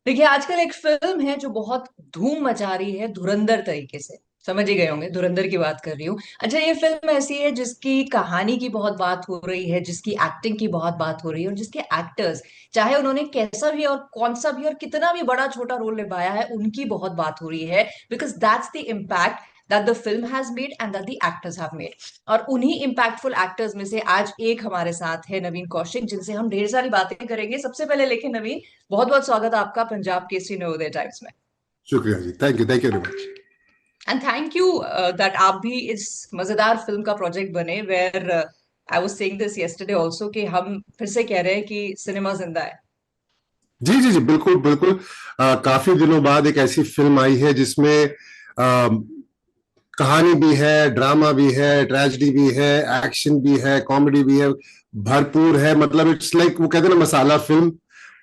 देखिए, आजकल एक फिल्म है जो बहुत धूम मचा रही है धुरंधर तरीके से। समझ ही गए होंगे, धुरंधर की बात कर रही हूँ। अच्छा, ये फिल्म ऐसी है जिसकी कहानी की बहुत बात हो रही है, जिसकी एक्टिंग की बहुत बात हो रही है, और जिसके एक्टर्स, चाहे उन्होंने कैसा भी और कौन सा भी और कितना भी बड़ा छोटा रोल निभाया है, उनकी बहुत बात हो रही है। Because that's the impact that the film has made and that the actors have made। और उन्हीं इम्पैक्टफुल एक्टर्स में से आज एक हमारे साथ है नवीन कौशिक, जिनसे हम ढेर सारी बातें करेंगे। सबसे पहले लेकिन नवीन, बहुत बहुत स्वागत है आपका पंजाब केसरी नवोदय टाइम्स में। शुक्रिया जी। Thank you very much. And thank you that आप भी इस मजेदार फिल्म का प्रोजेक्ट बने, where I was saying this yesterday also कि हम फिर से कह रहे हैं कि सिनेमा जिंदा है। जी जी जी, बिल्कुल बिल्कुल। काफी दिनों बाद एक ऐसी फिल्म आई है जिसमें कहानी भी है, ड्रामा भी है, ट्रेजेडी भी है, एक्शन भी है, कॉमेडी भी है, भरपूर है। मतलब इट्स लाइक वो कहते हैं ना, मसाला फिल्म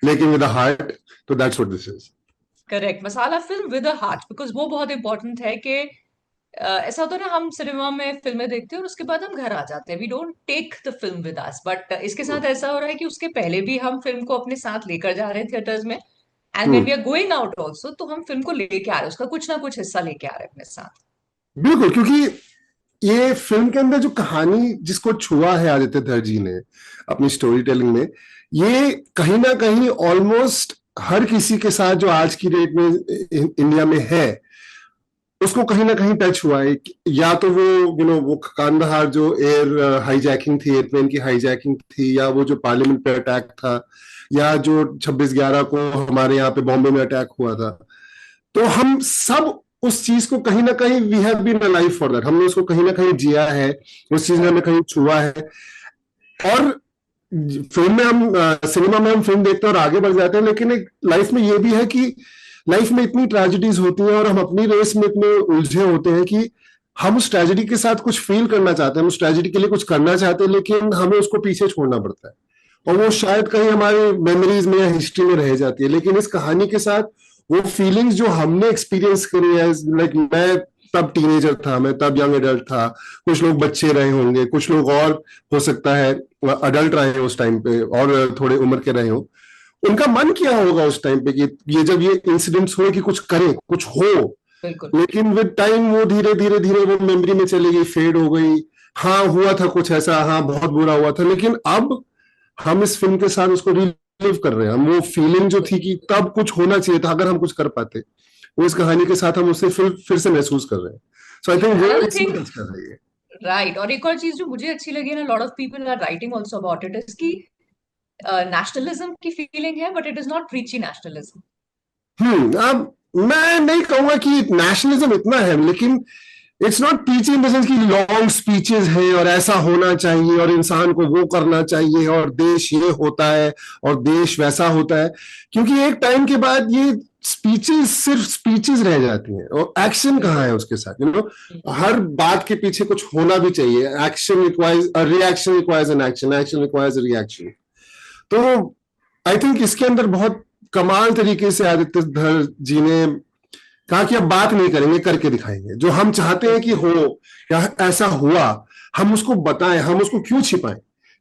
लेकिन विद अ हार्ट। तो that's what this is. Correct, masala film with a heart, because वो बहुत इंपॉर्टेंट है कि ऐसा होता है ना, हम सिनेमा में फिल्में देखते हैं और उसके बाद हम घर आ जाते हैं, we don't take the film with us. But इसके साथ ऐसा हो रहा है कि उसके पहले भी हम फिल्म को अपने साथ लेकर जा रहे हैं थिएटर्स में, and when we hmm. Are going out also, तो हम फिल्म को लेके आ रहे हैं, उसका कुछ ना कुछ हिस्सा लेके आ रहे हैं अपने साथ। बिल्कुल, क्योंकि ये फिल्म के अंदर जो कहानी जिसको छुआ है आदित्य धर जी ने अपनी स्टोरी टेलिंग में, ये कहीं ना कहीं ऑलमोस्ट हर किसी के साथ जो आज की डेट में इंडिया में है, उसको कहीं ना कहीं टच हुआ है। या तो वो वो कांदाहार जो एयर हाईजैकिंग थी, एयरप्लेन की हाईजैकिंग थी, या वो जो पार्लियामेंट पे अटैक था, या जो 26/11 को हमारे यहाँ पे बॉम्बे में अटैक हुआ था। तो हम सब उस चीज को कहीं ना कहीं we have been alive for that, हमने उसको कहीं ना कहीं जिया है, उस चीज ने हमें कहीं छुआ है। और फिल्म में हम सिनेमा में हम फिल्म देखते हैं और आगे बढ़ जाते हैं, लेकिन एक लाइफ में ये भी है कि लाइफ में इतनी ट्रेजेडीज होती हैं और हम अपनी रेस में इतने उलझे होते हैं कि हम उस ट्रेजेडी के साथ कुछ फील करना चाहते हैं, हम उस ट्रेजेडी के लिए कुछ करना चाहते हैं, लेकिन हमें उसको पीछे छोड़ना पड़ता है। और वो शायद कहीं हमारी मेमोरीज में या हिस्ट्री में रह जाती है। लेकिन इस कहानी के साथ वो फीलिंग्स जो हमने एक्सपीरियंस करी है, लाइक मैं तब टीनेजर था, मैं तब यंग एडल्ट था, कुछ लोग बच्चे रहे होंगे, कुछ लोग और हो सकता है अडल्ट रहे हो उस टाइम पे और थोड़े उम्र के रहे हो। उनका मन किया होगा उस टाइम पे कि ये जब ये इंसिडेंट्स हुए कि कुछ करें, कुछ हो। बिल्कुल। लेकिन विद टाइम वो धीरे धीरे धीरे वो मेमोरी में चली गई, फेड हो गई। हाँ, हुआ था कुछ ऐसा, हाँ बहुत बुरा हुआ था, लेकिन अब हम इस फिल्म के साथ उसको रिलीव कर रहे हैं। हम वो फीलिंग जो थी कि तब कुछ होना चाहिए था अगर हम कुछ कर पाते, वो इस कहानी के साथ हम उसे फिर से महसूस कर रहे हैं। सो आई थिंक वो अनदर इसमें थिंग, टच कर रही है। राइट, और एक और चीज जो मुझे अच्छी लगी ना, lot of people are writing also about it, इसकी नेशनलिज्म की फीलिंग है, but it is not preachy nationalism. अब मैं नहीं कहूंगा कि नेशनलिज्म इतना है, लेकिन it's not teaching in the sense कि लॉन्ग स्पीचेस हैं और ऐसा होना चाहिए और इंसान को वो करना चाहिए और देश ये होता है और देश वैसा होता है। क्योंकि एक टाइम के बाद ये स्पीचेस सिर्फ स्पीचेस रह जाती हैं और एक्शन कहाँ है बिल्कुल। उसके साथ। हर बात के पीछे कुछ होना भी चाहिए। Action requires a reaction, requires an action, action requires a reaction. तो आई थिंक इसके अंदर बहुत कमाल तरीके से आदित्य धर जी ने कहा कि अब बात नहीं करेंगे, करके दिखाएंगे। जो हम चाहते हैं कि बिल्कुल। हो या ऐसा हुआ, हम उसको बताएं। हम उसको क्यों छिपाएं,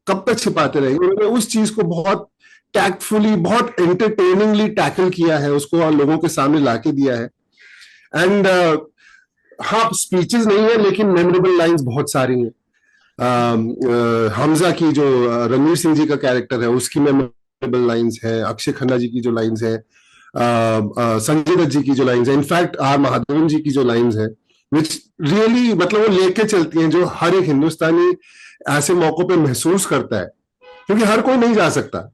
कब तक छिपाते रहेंगे। उन्होंने उस चीज को बहुत टैक्टफुली, बहुत एंटरटेनिंगली टैकल किया है, उसको और लोगों के सामने लाके दिया है। एंड हाँ, स्पीचेस नहीं है लेकिन मेमोरेबल लाइंस बहुत सारी हैं। हमजा की जो रणवीर सिंह जी का कैरेक्टर है, उसकी मेमोरेबल लाइंस है। अक्षय खन्ना जी की जो लाइंस है, संजय दत्त जी की जो लाइंस है, इनफैक्ट आर महादेवन जी की जो लाइंस है, विच रियली मतलब वो लेके चलती हैं, जो हर एक हिंदुस्तानी ऐसे मौकों पे महसूस करता है। क्योंकि हर कोई नहीं जा सकता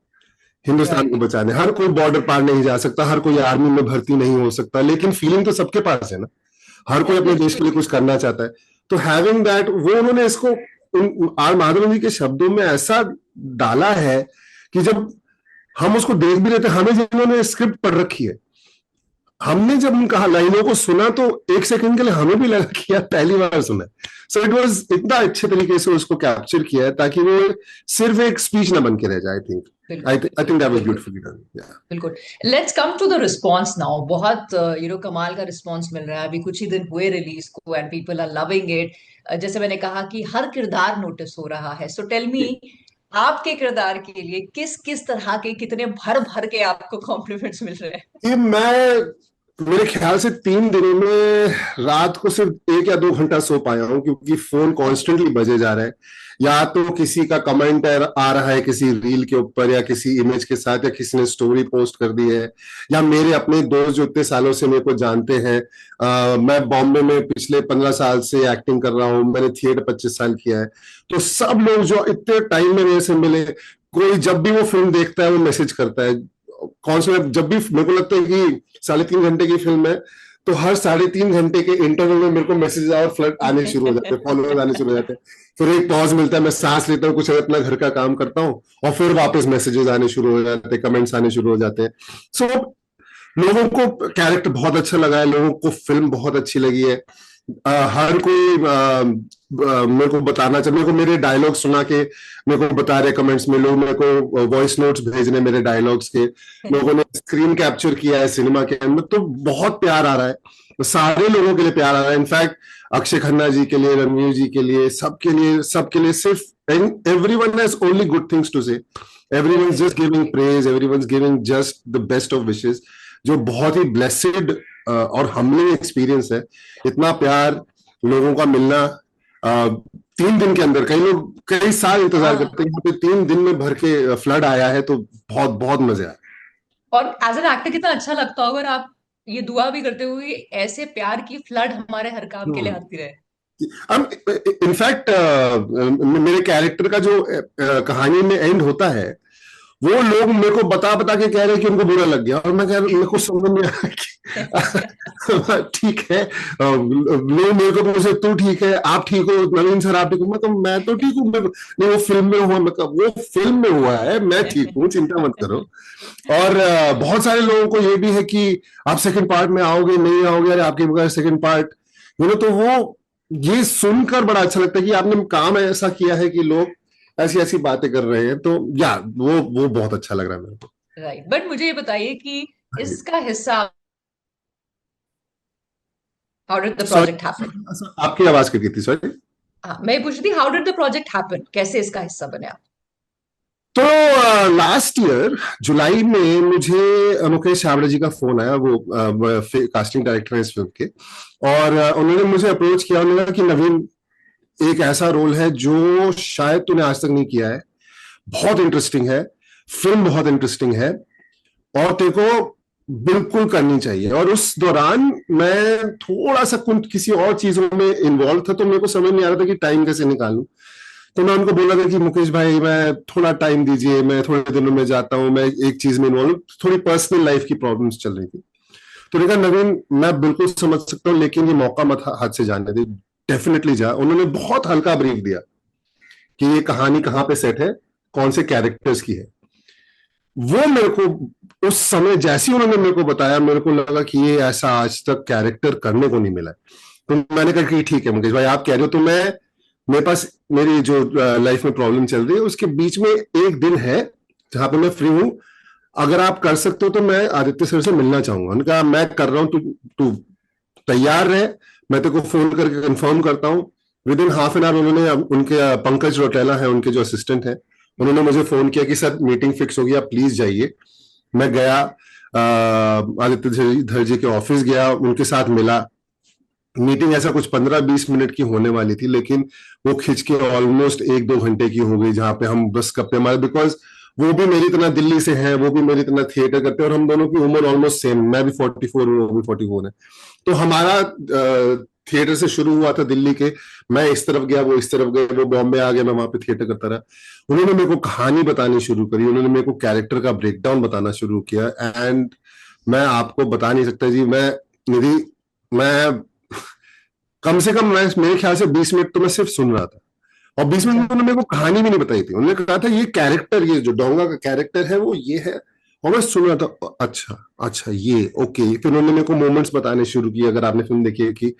हिंदुस्तान को राइट। बचाने, हर कोई बॉर्डर पार नहीं जा सकता, हर कोई आर्मी में भर्ती नहीं हो सकता, लेकिन फीलिंग तो सबके पास है ना। हर कोई अपने देश के लिए डेफिनेटली। कुछ करना चाहता है। तो हैविंग दैट, वो उन्होंने इसको आर माधवन जी के शब्दों में ऐसा डाला है कि जब हम उसको देख भी रहे थे, हमें जिन्होंने स्क्रिप्ट पढ़ रखी है, हमने जब उन कहा लाइनों को सुना तो एक सेकंड के लिए हमें भी लगा कि यार पहली बार सुना। सो इट वाज इतना अच्छे तरीके से उसको कैप्चर किया है ताकि वो सिर्फ एक स्पीच ना बन के रह जाए। आई थिंक बिल्कुल आई बिल्कुल थिंक दैट वाज बिल्कुल। Beautifully done. बिल्कुल। Let's come to the response now. बहुत कमाल का रिस्पॉन्स मिल रहा है, अभी कुछ ही दिन हुए रिलीज को, and people are loving it. जैसे मैंने कहा कि हर किरदार नोटिस हो रहा है, सो टेल मी, आपके किरदार के लिए किस किस तरह के, कितने भर भर के आपको कॉम्प्लीमेंट्स मिल रहे हैं? ये मैं मेरे ख्याल से 3 दिनों में रात को सिर्फ 1 या 2 घंटा सो पाया हूँ, क्योंकि फोन कॉन्स्टेंटली बजे जा रहा है। या तो किसी का कमेंट आ रहा है किसी रील के ऊपर या किसी इमेज के साथ, या किसी ने स्टोरी पोस्ट कर दी है, या मेरे अपने दोस्त जो इतने सालों से मेरे को जानते हैं। मैं बॉम्बे में पिछले 15 साल से एक्टिंग कर रहा हूँ, मैंने थिएटर 25 साल किया है। तो सब लोग जो इतने टाइम में मेरे से मिले, कोई जब भी वो फिल्म देखता है वो मैसेज करता है। कौन सा, जब भी मेरे को लगता है कि 3.5 घंटे की फिल्म है, तो हर 3.5 घंटे के इंटरवल में मेरे को मैसेज और फ्लड आने शुरू हो जाते हैं, फॉलोअर्स आने शुरू हो जाते हैं। फिर एक पॉज मिलता है, मैं सांस लेता हूँ, कुछ अपना घर का काम करता हूँ, और फिर वापस मैसेजेस आने शुरू हो जाते हैं, कमेंट्स आने शुरू हो जाते हैं। सो लोगों को कैरेक्टर बहुत अच्छा लगा है, लोगों को फिल्म बहुत अच्छी लगी है। हर कोई मेरे को बताना चाहिए, मेरे को मेरे डायलॉग सुना के मेरे को बता रहे कमेंट्स में लोग, मेरे को वॉइस नोट्स भेज रहे मेरे डायलॉग्स के। लोगों ने स्क्रीन कैप्चर किया है सिनेमा के अंदर, तो बहुत प्यार आ रहा है, सारे लोगों के लिए प्यार आ रहा है। इनफैक्ट अक्षय खन्ना जी के लिए, रणवीर जी के लिए, सबके लिए सिर्फ everyone has only good things to say. Everyone just giving praise, everyone giving just the best of wishes, जो बहुत ही ब्लेसेड और हम्बलिंग एक्सपीरियंस है। इतना प्यार लोगों का मिलना 3 दिन के अंदर, कई लोग कई साल इंतजार हाँ। करते हैं, यहाँ पे 3 दिन में भर के फ्लड आया है, तो बहुत बहुत मजा आया। और एज एन एक्टर कितना अच्छा लगता होगा, और आप ये दुआ भी करते हुए ऐसे प्यार की फ्लड हमारे हर काम के लिए आती रहे। इनफैक्ट मेरे कैरेक्टर का जो कहानी में एंड होता है, वो लोग मेरे को बता बता के कह रहे हैं कि उनको बुरा लग गया, और मैं कह रहा मेरे को समझ नहीं आ रहा कि ठीक है। लोग मेरे को पूछे तू ठीक है, आप ठीक हो, नवीन सर आप ठीक हो, मैं तो ठीक हूँ। नहीं, वो फिल्म में हुआ, मतलब वो फिल्म में हुआ है, मैं ठीक हूँ, चिंता मत करो। और बहुत सारे लोगों को ये भी है कि आप सेकंड पार्ट में आओगे नहीं आओगे, अरे आपके बगैर सेकंड पार्ट, तो वो ये सुनकर बड़ा अच्छा लगता है कि आपने काम ऐसा किया है कि लोग ऐसी ऐसी बातें कर रहे हैं। तो या वो बहुत अच्छा लग रहा है मेरे को। राइट, बट मुझे ये बताइए कि इसका हिस्सा, how did the project happen? Sorry, आपकी आवाज कटी थी, सॉरी। हाँ, मैं ये पूछ रही थी, how did the project happen, कैसे इसका हिस्सा बने आप? तो लास्ट ईयर जुलाई में मुझे मुकेश छाबड़ा जी का फोन आया, वो कास्टिंग डायरेक्टर है इस फिल्म के। और उन्होंने मुझे अप्रोच किया, उन्होंने कहा कि नवीन, एक ऐसा रोल है जो शायद तूने आज तक नहीं किया है, बहुत इंटरेस्टिंग है, फिल्म बहुत इंटरेस्टिंग है, और तेरे को बिल्कुल करनी चाहिए। और उस दौरान मैं थोड़ा सा कुछ किसी और चीजों में इन्वॉल्व था, तो मेरे को समझ नहीं आ रहा था कि टाइम कैसे निकालूं। तो मैं उनको बोला था कि मुकेश भाई, मैं थोड़ा टाइम दीजिए, मैं थोड़े दिनों में जाता हूँ, मैं एक चीज में इन्वॉल्व, थोड़ी पर्सनल लाइफ की प्रॉब्लम्स चल रही थी। तो उन्होंने कहा नवीन, मैं बिल्कुल समझ सकता हूँ, लेकिन ये मौका मत हाथ से जाने दे, डेफिनेटली जा। उन्होंने बहुत हल्का ब्रीफ दिया कि ये कहानी कहाँ पे सेट है, कौन से कैरेक्टर्स की है। वो मेरे को उस समय जैसे उन्होंने मेरे को बताया, मेरे को लगा कि ये ऐसा आज तक कैरेक्टर करने को नहीं मिला। तो मैंने कहा कि ठीक है मुकेश भाई, आप कह रहे हो, तो मैं, मेरे पास मेरी जो लाइफ में प्रॉब्लम चल रही है उसके बीच में एक दिन है जहां पे मैं फ्री हूं, अगर आप कर सकते हो तो मैं आदित्य सर से मिलना चाहूंगा। उनका मैं कर रहा हूँ, तू तू तैयार रहे, मैं तेरे को फोन करके कंफर्म करता हूँ। With in half an hour उन्होंने, उनके पंकज रोटेला है उनके जो असिस्टेंट है, उन्होंने मुझे फोन किया कि सर मीटिंग फिक्स हो गई, आप प्लीज जाइए। मैं गया, आदित्य धर जी के ऑफिस गया, उनके साथ मिला। मीटिंग ऐसा कुछ 15-20 मिनट की होने वाली थी, लेकिन वो खिंच के ऑलमोस्ट 1-2 घंटे की हो गई, जहां पे हम बस गप्पे मारे, बिकॉज वो भी मेरी तरह दिल्ली से हैं, वो भी मेरी तरह थिएटर करते हैं, और हम दोनों की उम्र ऑलमोस्ट सेम, मैं भी 44 हूँ, वो भी 44 है। तो हमारा थिएटर से शुरू हुआ था दिल्ली के, मैं इस तरफ गया, वो इस तरफ गए, वो बॉम्बे आ गया, मैं वहां पे थिएटर करता रहा। उन्होंने मेरे को कहानी बतानी शुरू करी, उन्होंने मेरे को कैरेक्टर का ब्रेकडाउन बताना शुरू किया, एंड मैं आपको बता नहीं सकता जी, मैं, निधि, मैं कम से कम, मैं मेरे ख्याल से 20 मिनट तो मैं सिर्फ सुन रहा था, और 20 मिनट में अच्छा। उन्होंने मेरे को कहानी भी नहीं बताई थी। उन्होंने कहा था ये कैरेक्टर, ये जो डोंगा का कैरेक्टर है वो ये है, और मैं सुन रहा था, अच्छा अच्छा ये ओके। फिर उन्होंने मेरे को मोमेंट्स बताने शुरू किए, अगर आपने फिल्म देखी है कि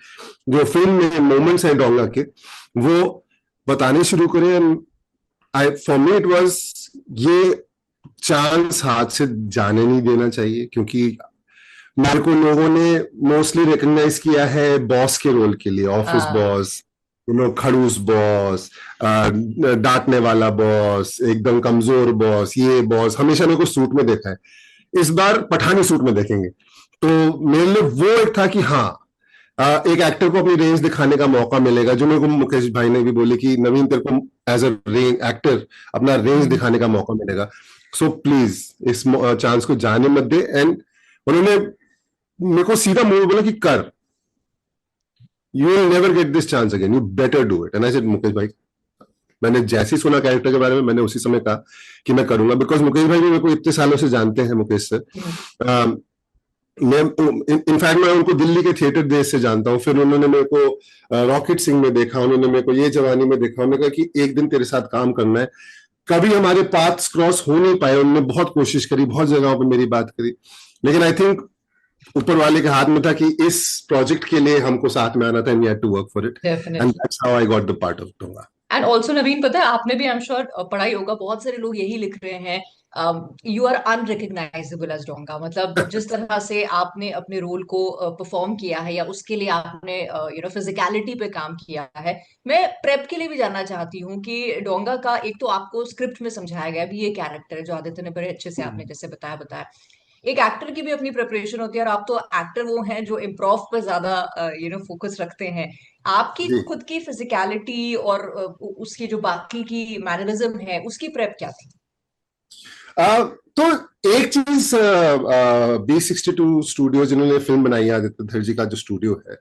जो फिल्म में मोमेंट्स हैं डोंगा के, वो बताने शुरू करे। आई, फॉर मी इट वाज, ये चांस हाथ से जाने नहीं देना चाहिए, क्योंकि मेरे को लोगों ने मोस्टली रिकॉग्नाइज किया है बॉस के रोल के लिए, ऑफिस हाँ। बॉस, खड़ूस बॉस, डांटने वाला बॉस, एकदम कमजोर बॉस, ये बॉस हमेशा मेरे को सूट में देखा है। इस बार पठानी सूट में देखेंगे। तो मेरे लिए वो एक था कि हाँ, एक एक्टर को अपनी रेंज दिखाने का मौका मिलेगा, जो मेरे को मुकेश भाई ने भी बोले कि नवीन तेरे को एज अ रेंज एक्टर अपना रेंज दिखाने का मौका मिलेगा, सो प्लीज इस चांस को जाने मत दे। एंड उन्होंने मेरे को सीधा मुंह बोला कि कर, you will never get this chance again, you better do it. And I said Mukesh भाई, मैंने जैसे ही सुना कैरेक्टर के बारे में, मैंने उसी समय कहा कि मैं करूंगा, बिकॉज मुकेश भाई भी मेरे को इतने सालों से जानते हैं, मुकेश सर। मैं इनफैक्ट मैं उनको दिल्ली के थिएटर देश से जानता हूँ। फिर उन्होंने मेरे को रॉकेट सिंह में देखा, उन्होंने मेरे को ये जवानी में देखा, उन्होंने कहा कि एक दिन तेरे साथ काम करना है। कभी हमारे पाथ्स क्रॉस हो नहीं पाए, उन्होंने बहुत कोशिश करी, बहुत जगहों पे मेरी बात करी, लेकिन आई थिंक ऊपर वाले के हाथ में था कि इस प्रोजेक्ट के लिए हमको साथ में आना था, and we had to work for it, and that's how I got the part of Donga. And also Naveen, पता है आपने भी आई एम श्योर पढ़ा ही होगा, बहुत सारे लोग यही लिख रहे हैं, यू आर अनरिकग्नाइजेबल एज डोंगा। मतलब जिस तरह से आपने अपने रोल को परफॉर्म किया है, या उसके लिए आपने फिजिकलिटी पे काम किया है। मैं प्रेप के लिए भी जानना चाहती हूँ कि डोंगा का एक तो आपको स्क्रिप्ट में समझाया गया भी ये कैरेक्टर है, जो आदित्य ने बड़े अच्छे से आपने जैसे बताया बताया। एक एक्टर की भी अपनी प्रिपरेशन होती है, और आप तो एक्टर वो हैं जो इम्प्रोव पे ज्यादा फोकस रखते हैं। आपकी जी, खुद की फिजिकलिटी और उसकी जो बाकी की मैनरिज्म है, उसकी प्रेप क्या थी? तो एक चीज, B62 स्टूडियो जिन्होंने फिल्म बनाई है, आदित्य धर का जो स्टूडियो है,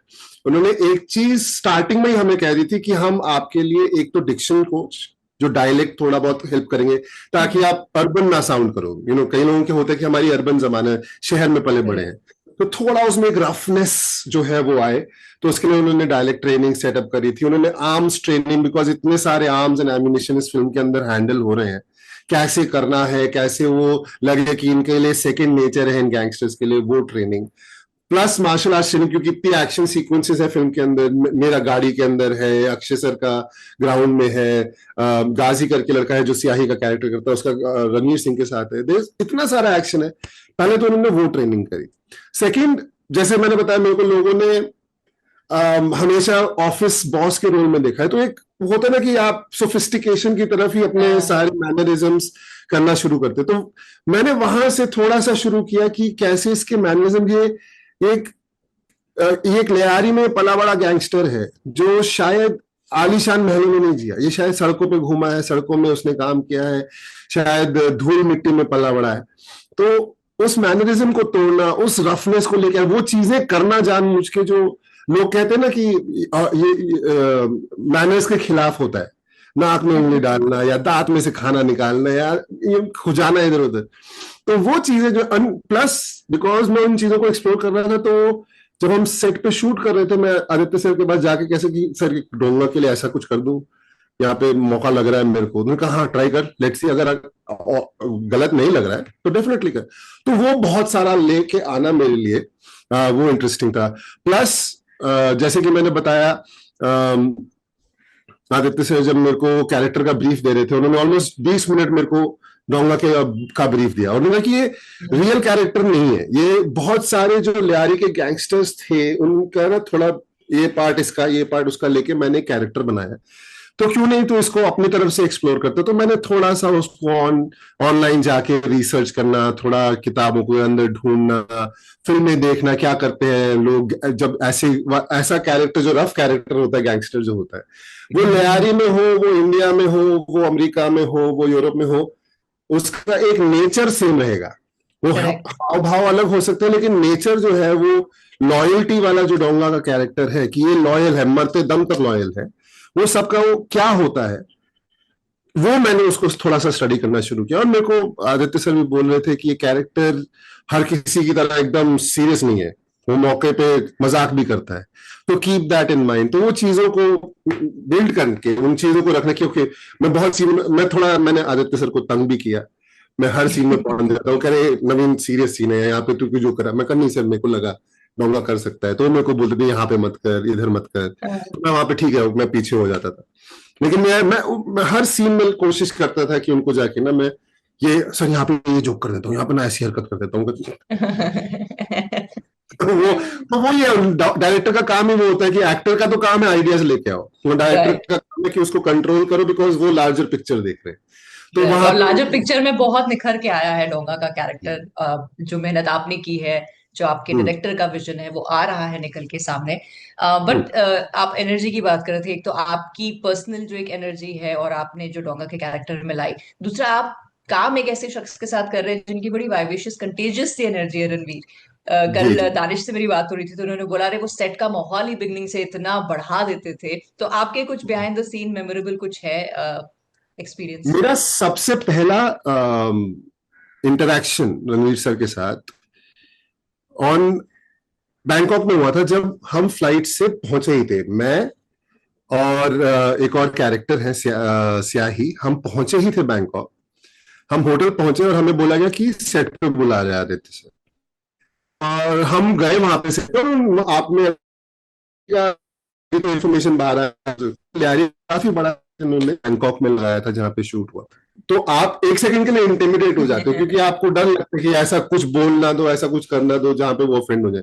उन्होंने एक चीज स्टार्टिंग में ही हमें कह दी थी कि हम आपके लिए एक तो डिक्शन कोच, जो डायलेक्ट थोड़ा बहुत हेल्प करेंगे, ताकि आप अर्बन ना साउंड करो। कई लोगों के होता है कि हमारी अर्बन जमाना है, शहर में पले बड़े हैं, तो थोड़ा उसमें एक रफनेस जो है वो आए। तो उसके लिए उन्होंने डायलेक्ट ट्रेनिंग सेटअप करी थी, उन्होंने आर्म्स ट्रेनिंग, बिकॉज इतने सारे आर्म्स एंड एम्यूनिशन इस फिल्म के अंदर हैंडल हो रहे हैं, कैसे करना है, कैसे वो लगे कि इनके लिए सेकंड नेचर है इन गैंगस्टर्स के लिए, वो training, plus martial art training, क्योंकि इतनी एक्शन सीक्वेंसेस है फिल्म के अंदर। मेरा गाड़ी के अंदर है, अक्षय सर का ग्राउंड में है, गाजी करके लड़का है जो सियाही का कैरेक्टर करता है, उसका रणवीर सिंह के साथ है, इतना सारा एक्शन है। पहले तो उन्होंने वो ट्रेनिंग करी। सेकेंड, जैसे मैंने बताया, मेरे को लोगों ने हमेशा ऑफिस बॉस के रोल में देखा है, तो एक होता है ना कि आप सोफिस्टिकेशन की तरफ ही अपने सारे मैनरिज्म्स करना शुरू करते, तो मैंने वहां से थोड़ा सा शुरू किया कि कैसे इसके मैनरिज्म, एक ये एक लियारी में पला बड़ा गैंगस्टर है, जो शायद आलीशान महलों में नहीं जिया, ये शायद सड़कों पे घूमा है, सड़कों में उसने काम किया है, शायद धूल मिट्टी में पला बड़ा है। तो उस मैनरिज्म को तोड़ना, उस रफनेस को लेकर वो चीजें करना जानबूझ के, जो लोग कहते हैं ना कि ये मैनर्स के खिलाफ होता है, नाक में उंगली डालना या दांत में से खाना निकालना या ये खुजाना इधर उधर, तो वो चीजें जो प्लस बिकॉज मैं उन चीजों को एक्सप्लोर कर रहा था, तो जब हम सेट पे शूट कर रहे थे, मैं आदित्य सर के पास जाके कैसे कि सर डोंगा के लिए ऐसा कुछ कर दूं, यहाँ पे मौका लग रहा है मेरे को, उन्होंने कहा हाँ ट्राई कर, लेट्स सी, अगर गलत नहीं लग रहा है तो डेफिनेटली कर। तो वो बहुत सारा लेके आना मेरे लिए वो इंटरेस्टिंग था। प्लस जैसे कि मैंने बताया, आदित्य सर जब मेरे को कैरेक्टर का ब्रीफ दे रहे थे, उन्होंने ऑलमोस्ट 20 मिनट मेरे को डोंगा के का ब्रीफ दिया, और उन्होंने कि ये रियल कैरेक्टर नहीं है, ये बहुत सारे जो लियारी के गैंगस्टर्स थे उनका ना थोड़ा ये पार्ट इसका, ये पार्ट उसका लेके मैंने कैरेक्टर बनाया, तो क्यों नहीं तो इसको अपनी तरफ से एक्सप्लोर करते। तो मैंने थोड़ा सा उसको ऑनलाइन जाके रिसर्च करना, थोड़ा किताबों के अंदर ढूंढना, फिल्में देखना, क्या करते हैं लोग जब ऐसा कैरेक्टर, जो रफ कैरेक्टर होता है, गैंगस्टर जो होता है, वो लियारी में हो, वो इंडिया में हो, वो अमेरिका में हो, वो यूरोप में हो, उसका एक नेचर सेम रहेगा। वो हाव भाव अलग हो सकते हैं, लेकिन नेचर जो है वो लॉयल्टी वाला, जो डोंगा का कैरेक्टर है कि ये लॉयल है, मरते दम तक लॉयल है, वो सबका वो क्या होता है, वो मैंने उसको थोड़ा सा स्टडी करना शुरू किया। और मेरे को आदित्य सर भी बोल रहे थे कि ये कैरेक्टर हर किसी की तरह एकदम सीरियस नहीं है, वो मौके पे मजाक भी करता है, तो कीप दैट इन माइंड। तो वो चीजों को बिल्ड करके, उन चीजों को रखने, क्योंकि मैं बहुत सीन मैं थोड़ा, मैंने आदित्य सर को तंग भी किया, मैं हर सीन में पढ़ देता हूँ, कह रहे नवीन सीरियस सीन है यहाँ पे, तू क्यों जो करा, मैं कर नहीं सर, मेरे को लगा डोंगा कर सकता है, तो मेरे को बोलते थे यहाँ पे मत कर, इधर मत कर, तो मैं वहां पे ठीक है, मैं पीछे हो जाता था। लेकिन मैं हर सीन में कोशिश करता था कि उनको जाके ना, मैं ये सर यहाँ पे ये जोक कर देता हूँ, यहाँ पे ना ऐसी हरकत कर देता हूँ, तो तो वो ये डायरेक्टर का काम ही वो होता है कि एक्टर का तो काम है आइडियाज लेके आओ, वो डायरेक्टर राइट। का काम है कि उसको कंट्रोल करो, बिकॉज वो लार्जर पिक्चर देख रहे हैं। तो राइट, वहां और पे लार्जर पिक्चर में बहुत निखर के आया है डोंगा का कैरेक्टर। जो मेहनत आपने की है, जो आपके हम्म, डायरेक्टर का विजन है, वो आ रहा है निकल के सामने। हम्म, बट आप एनर्जी की बात कर रहे थे, एक तो आपकी पर्सनल जो एक एनर्जी है और आपने जो डोंगा के कैरेक्टर में लाई, दूसरा आप काम एक ऐसे शख्स के साथ कर रहे हैं जिनकी बड़ी वाइवेशियस कंटेजियस सी एनर्जी है, रणवीर। जी कल जी। दानिश से मेरी बात हो रही थी तो उन्होंने बोला अरे वो सेट का माहौल ही बिगनिंग से इतना बढ़ा देते थे। तो आपके कुछ बिहाइंड द सीन मेमोरेबल कुछ है एक्सपीरियंस? मेरा सबसे पहला इंटरेक्शन रणवीर सर के साथ ऑन बैंकॉक में हुआ था, जब हम फ्लाइट से पहुंचे ही थे, मैं और एक और कैरेक्टर है स्याही, हम पहुंचे ही थे बैंकॉक। हम होटल पहुंचे और हमें बोला गया कि सेट पे बुला रहे आदित्य सर, और हम गए वहां पे सेट पर। आपने क्या, ये तो इन्फॉर्मेशन बाहर आया, काफी बड़ा उन्होंने बैंकॉक में लगाया था जहां पे शूट हुआ था। तो आप एक सेकंड के लिए इंटिमिडेट हो जाते हो, क्योंकि आपको डर लगता है कि ऐसा कुछ बोलना दो, ऐसा कुछ करना दो जहां पे वो ऑफेंड हो जाए।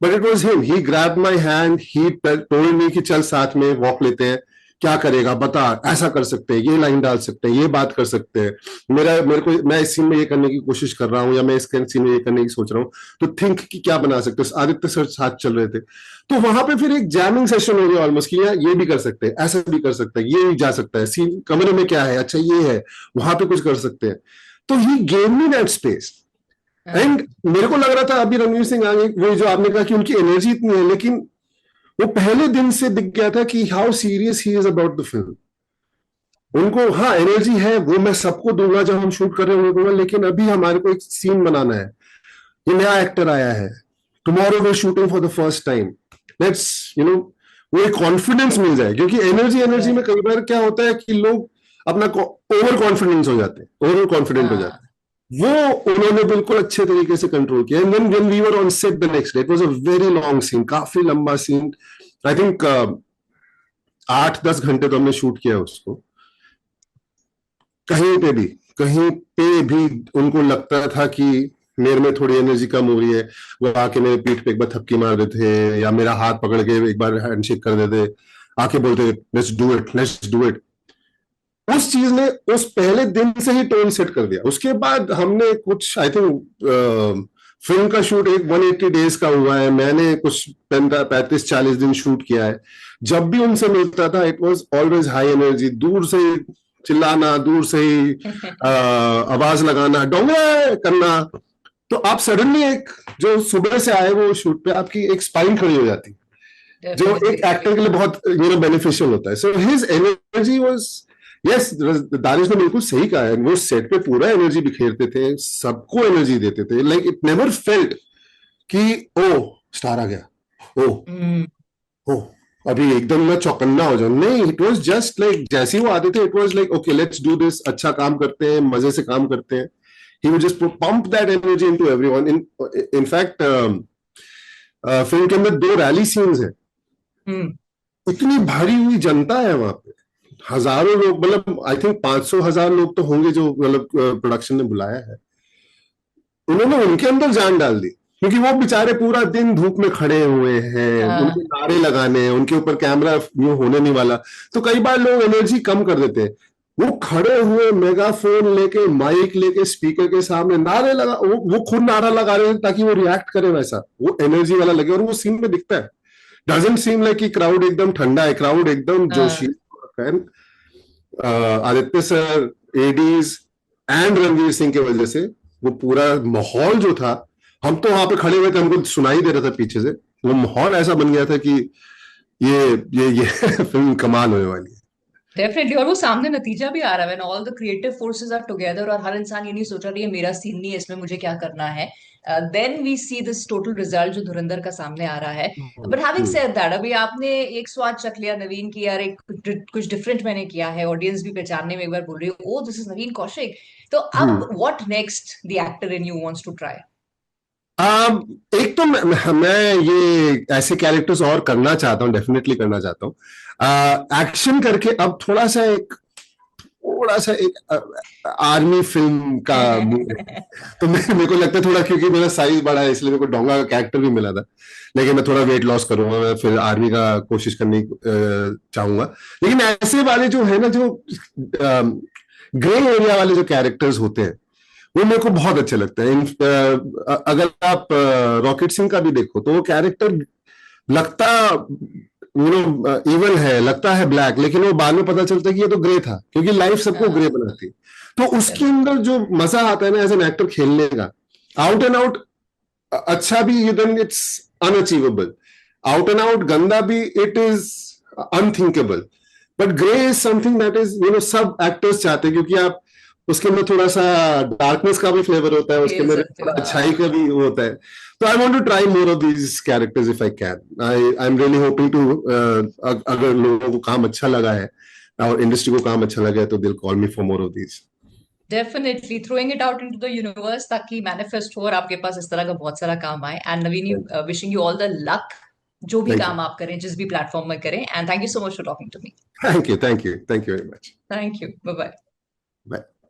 But it was him, he grab my hand, he told me कि चल साथ में वॉक लेते हैं, क्या करेगा बता, ऐसा कर सकते हैं, ये लाइन डाल सकते हैं, ये बात कर सकते हैं, मेरे को, मैं इस सीन में ये करने की कोशिश कर रहा हूँ, या मैं इस सीन में ये करने की सोच रहा हूँ, तो थिंक कि क्या बना सकते हैं। आदित्य सर साथ चल रहे थे, तो वहां पे फिर एक जैमिंग सेशन हो गया ऑलमोस्ट, कि यार ये भी कर सकते हैं, ऐसा भी कर सकते हैं, ये भी जा सकता है, सीन कमरे में क्या है, अच्छा ये है, वहां पे कुछ कर सकते हैं। तो he gave me that space. हाँ। एंड मेरे को लग रहा था अभी रणवीर सिंह आगे, वो जो आपने कहा कि उनकी एनर्जी इतनी है, लेकिन वो पहले दिन से दिख गया था कि how serious he is about the film. उनको हाँ एनर्जी है, वो मैं सबको दूंगा, जब हम शूट कर रहे हैं दूंगा, लेकिन अभी हमारे को एक सीन बनाना है, ये नया एक्टर आया है, tomorrow way shooting for the first time, let's वो एक कॉन्फिडेंस मिल जाए, क्योंकि एनर्जी एनर्जी में राइट। कई बार क्या होता है कि लोग अपना ओवर कॉन्फिडेंस हो जाते हैं, ओवर कॉन्फिडेंट हो जाते हाँ। हैं। वो उन्होंने बिल्कुल अच्छे तरीके से कंट्रोल किया। And when we were on set the next day, it was a very long scene, काफी लंबा सीन। आई थिंक 8-10 घंटे तो हमने शूट किया उसको। कहीं पे भी, कहीं पे भी उनको लगता था कि मेरे में थोड़ी एनर्जी कम हो रही है, वो आके मेरे पीठ पे एक बार थपकी मार देते, या मेरा हाथ पकड़ के एक बार हैंडशेक कर देते, आके बोलते let's do it, let's do it. उस चीज ने उस पहले दिन से ही टोन सेट कर दिया। उसके बाद हमने कुछ आई थिंक फिल्म का शूट एक 180 डेज का हुआ है, मैंने कुछ 35-40 दिन शूट किया है। जब भी उनसे मिलता था it was always high energy, दूर से चिल्लाना, दूर से ही आवाज लगाना, डोंगे करना। तो आप सडनली एक, जो सुबह से आए वो शूट पे, आपकी एक स्पाइन खड़ी हो जाती, जो एक डेफिनेटली। एक्टर के लिए बहुत बेनिफिशियल होता है। So his energy was, yes, Danish ने बिल्कुल सही कहा है, वो सेट पे पूरा एनर्जी बिखेरते थे, सबको एनर्जी देते थे, लाइक इट नेवर फेल्ट कि ओ स्टार आ गया, ओ हम्म। ओ अभी एकदम मैं चौकन्ना हो जाऊं, नहीं, इट वाज जस्ट लाइक जैसे ही वो आते थे, it was like okay let's do this, अच्छा काम करते हैं, मजे से काम करते हैं। He would just pump that energy into everyone. In fact film के अंदर 2 रैली सीन्स है, हम्म। इतनी भरी हुई जनता है वहां पे, हजारों लोग, मतलब आई थिंक 500-1000 लोग तो होंगे जो मतलब प्रोडक्शन ने बुलाया है। उन्होंने उनके अंदर जान डाल दी, क्योंकि वो बेचारे पूरा दिन धूप में खड़े हुए हैं, उनके हाँ। नारे लगाने हैं, उनके ऊपर कैमरा यूं होने नहीं वाला। तो कई बार लोग एनर्जी कम कर देते हैं, वो खड़े हुए मेगाफोन लेके, माइक लेके, स्पीकर के सामने नारे लगा, वो खुद नारा लगा रहे हैं ताकि वो रिएक्ट करे, वैसा वो एनर्जी वाला लगे, और वो सीन में दिखता है। डजंट सीम लाइक कि क्राउड एकदम ठंडा है, क्राउड एकदम हाँ। Joshi. Aditya sir, ADs and Ranveer Singh की वजह से वो पूरा माहौल जो था, हम तो वहां पे खड़े हुए थे, हमको सुनाई दे रहा था पीछे से, वो माहौल ऐसा बन गया था कि ये ये फिल्म कमाल होने वाली है। डेफिनेटली, और वो सामने नतीजा भी आ रहा है, all the creative forces are together, और हर इंसान ये नहीं सोच रहा है ये मेरा सीन नहीं है, इसमें मुझे क्या करना है। Then we see this total result जो धुरंधर का सामने आ रहा है। But having hmm, said that, अभी आपने एक स्वाद चख लिया नवीन की, यार एक कुछ डिफरेंट मैंने किया है, ऑडियंस भी पहचानने में एक बार बोल रही है oh this is Naveen Kaushik. तो अब hmm. What next the actor in you wants to try? एक तो मैं ये ऐसे कैरेक्टर्स और करना चाहता हूँ, डेफिनेटली करना चाहता हूँ, एक्शन करके अब थोड़ा सा एक थोड़ा सा एक आर्मी फिल्म का मूड है। तो मेरे को लगता है थोड़ा, क्योंकि मेरा साइज बड़ा है इसलिए मेरे को डोंगा का कैरेक्टर भी मिला था, लेकिन मैं थोड़ा वेट लॉस करूंगा, मैं फिर आर्मी का कोशिश करनी चाहूंगा। लेकिन ऐसे वाले जो है ना, जो ग्रे एरिया वाले जो कैरेक्टर्स होते हैं, वो मेरे को बहुत अच्छे लगते हैं। अगर आप रॉकेट सिंह का भी देखो तो वो कैरेक्टर लगता इवल है, लगता है ब्लैक, लेकिन वो बाद में पता चलता है कि ये तो ग्रे था, क्योंकि लाइफ सबको ग्रे हाँ, बनाती है। तो उसके अंदर जो मजा आता है ना एज एन एक्टर खेलने का, आउट एंड आउट अच्छा भी, then it's unachievable. Out and out गंदा भी, it is unthinkable. But grey is something that is, सब एक्टर्स चाहते हैं, क्योंकि आप उसके अंदर थोड़ा सा डार्कनेस का भी फ्लेवर होता है, उसके खेल अंदर सकते थोड़ा हो, अच्छाई का हाँ। भी वो होता है। तो I want to try more of these characters if I can. I am really hoping to, अगर लोगों को काम अच्छा लगा है और इंडस्ट्री को काम अच्छा लगा है, तो दिल call me for more of these. Definitely throwing it out into the universe, ताकि मैनिफेस्ट हो और आपके पास इस तरह का बहुत सारा काम आए। And Naveen, you wishing you all the luck, जो भी थैंक यू, काम आप करें, जिस भी प्लेटफॉर्म में करें। And thank you so much for talking to me. Thank you, thank you, thank you very much. Thank you, bye bye. Bye.